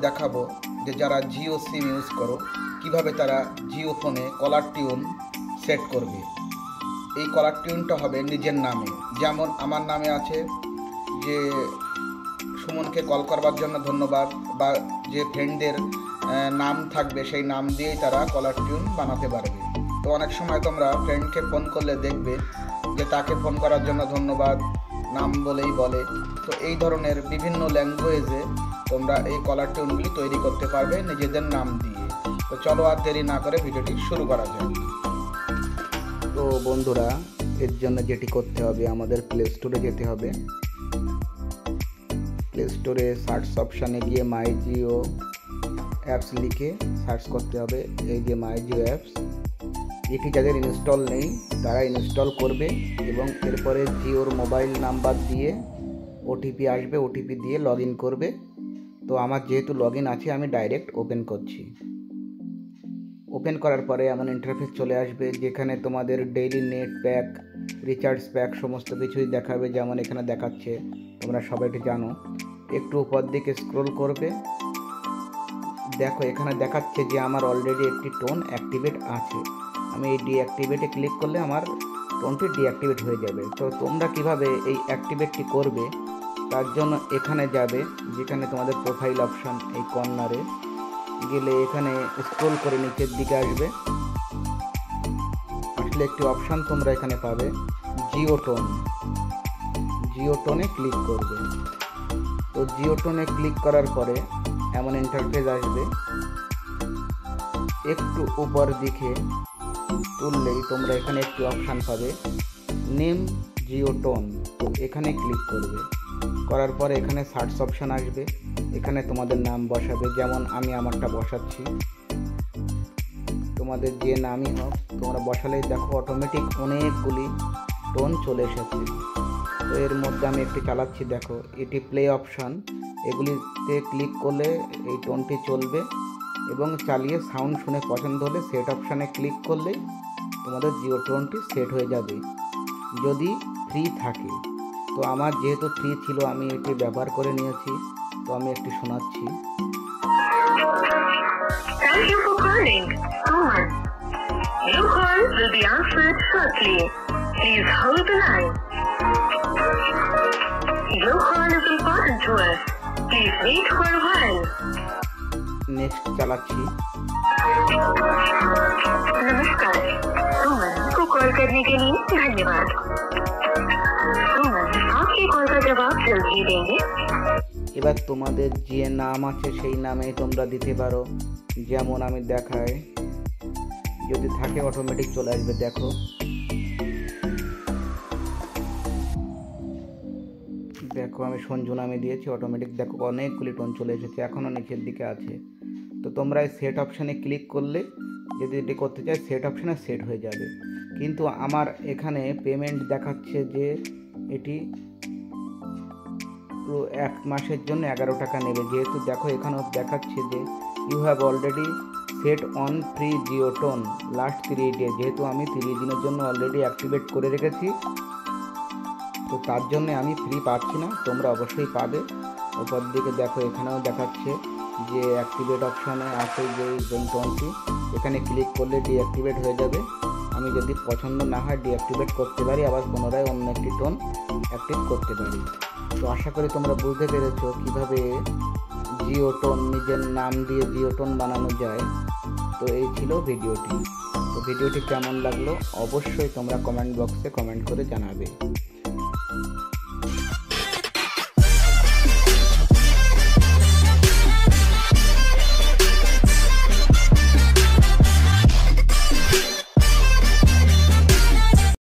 দেখাবো যে যারা জিও সিম ইউজ করো কিভাবে তারা জিও ফোনে কলার টিউন সেট করবে। এই কলার টিউনটা হবে নিজের নামে, যেমন আমার নামে আছে যে সুমনকে কল করবার জন্য ধন্যবাদ, বা যে ফ্রেন্ডদের নাম থাকবে সেই নাম দিয়েই তারা কলার টিউন বানাতে পারবে। তো অনেক সময় তোমরা ফ্রেন্ডকে ফোন করলে দেখবে যে তাকে ফোন করার জন্য ধন্যবাদ নাম বলেই বলে। তো এই ধরনের বিভিন্ন ল্যাঙ্গুয়েজে তোমরা এই কলার টিউনগুলি তৈরি করতে পারবে নিজেদের নাম দিয়ে। তো চলো আর দেরি না করে ভিডিওটি শুরু করা যাক। তো বন্ধুরা, এর জন্য যেটি করতে হবে, আমাদের প্লে স্টোরে যেতে হবে। প্লে স্টোরে সার্চ অপশানে গিয়ে মাই জিও অ্যাপস লিখে সার্চ করতে হবে। এই যে মাই জিও অ্যাপস, এটি যাদের ইনস্টল নেই তারা ইনস্টল করবে এবং এরপরে জিওর মোবাইল নাম্বার দিয়ে ওটিপি আসবে, ওটিপি দিয়ে লগ ইন করবে। তো আমার যেহেতু লগ ইন আছে আমি ডাইরেক্ট ওপেন করছি। ওপেন করার পরে এমন ইন্টারফেস চলে আসবে যেখানে তোমাদের daily net pack, recharge pack সমস্ত কিছুই দেখাবে, যেমন এখানে দেখাচ্ছে, তোমরা সবাই জানো। একটু উপর দিকে স্ক্রল করবে, দেখো এখানে দেখাচ্ছে যে আমার অলরেডি একটি টোন অ্যাক্টিভেট আছে। আমি এই ডিঅ্যাক্টিভেটে ক্লিক করলে আমার টোনটি ডিঅ্যাক্টিভেট হয়ে যাবে। তো তোমরা কিভাবে এই অ্যাক্টিভেটটি করবে তার জন্য এখানে যাবে, যেখানে তোমাদের প্রোফাইল অপশান, এই কর্নারে গেলে এখানে স্ক্রল করে নিচের দিকে আসবে, আসলে একটি অপশান তোমরা এখানে পাবে জিও টোন। জিও টোনে ক্লিক করবে। তো জিও টোনে ক্লিক করার পরে এমন ইন্টারফেস আসবে। একটু উপর দিকে তুললেই তোমরা এখানে একটি অপশান পাবে নেম জিও টোন। তো এখানে ক্লিক করবে। করার পরে এখানে সার্চ অপশান আসবে, এখানে তোমাদের নাম বসাবে, যেমন আমি আমারটা বসাচ্ছি। তোমাদের যে নামই হোক তোমরা বসালেই দেখো অটোমেটিক অনেকগুলি টোন চলে এসেছে। তো এর মধ্যে আমি একটি চালাচ্ছি, দেখো এটি প্লে অপশান, এগুলিতে ক্লিক করলে এই টোনটি চলবে এবং চালিয়ে সাউন্ড শুনে পছন্দ হলে সেট অপশানে ক্লিক করলেই তোমাদের জিও টোনটি সেট হয়ে যাবে, যদি ফ্রি থাকে। তো আমার যেহেতু ফ্রি ছিল আমি এটি ব্যবহার করে নিয়েছি, তো আমি একটি শোনাচ্ছি। Thank you for calling. Your call will be answered shortly. Please hold the line. Your call is important to us. Please wait for a while. Next चालाচ্ছি। नमस्कार, सुमन को कॉल करने के लिए धन्यवाद। सुमन आपके कॉल का जवाब जल्द ही देंगे। এবার তোমাদের যে নাম আছে সেই নামে তোমরা দিতে পারো, যেমন আমি দেখাই, যদি থাকে অটোমেটিক চলে আসবে। দেখো দেখো আমি সঞ্জু নামে দিয়েছি, অটোমেটিক দেখো অনেকগুলি টোন চলে এসেছে, এখনও নিচের দিকে আছে। তো তোমরা এই সেট অপশানে ক্লিক করলে যদি এটি করতে চাই সেট অপশানে সেট হয়ে যাবে। কিন্তু আমার এখানে পেমেন্ট দেখাচ্ছে যে এটি পুরো 1 মাসের জন্য 11 টাকা নেবে, যেহেতু দেখো এখানেও দেখাচ্ছে যে you have already set on free Jio tone last 3 day. যেহেতু আমি 30 দিনের জন্য অলরেডি অ্যাক্টিভেট করে রেখেছি, তো তার জন্য আমি ফ্রি পাচ্ছি না, তোমরা অবশ্যই পাবে। ওপর দিকে দেখো এখানেও দেখাচ্ছে যে অ্যাক্টিভেট অপশানে আছে যে টোনটি, এখানে ক্লিক করলে ডিঅ্যাক্টিভেট হয়ে যাবে। আমি যদি পছন্দ না হয় ডিঅ্যাক্টিভেট করতে পারি, আবার পুনরায় অন্য একটি টোন অ্যাক্টিভ করতে পারি। তো আশা করি তোমরা বুঝতে পেরেছো কীভাবে জিও টোন নিজের নাম দিয়ে জিও টোন বানানো যায়। তো এই ছিল ভিডিওটি। তো ভিডিওটি কেমন লাগলো অবশ্যই তোমরা কমেন্ট বক্সে কমেন্ট করে জানাবে।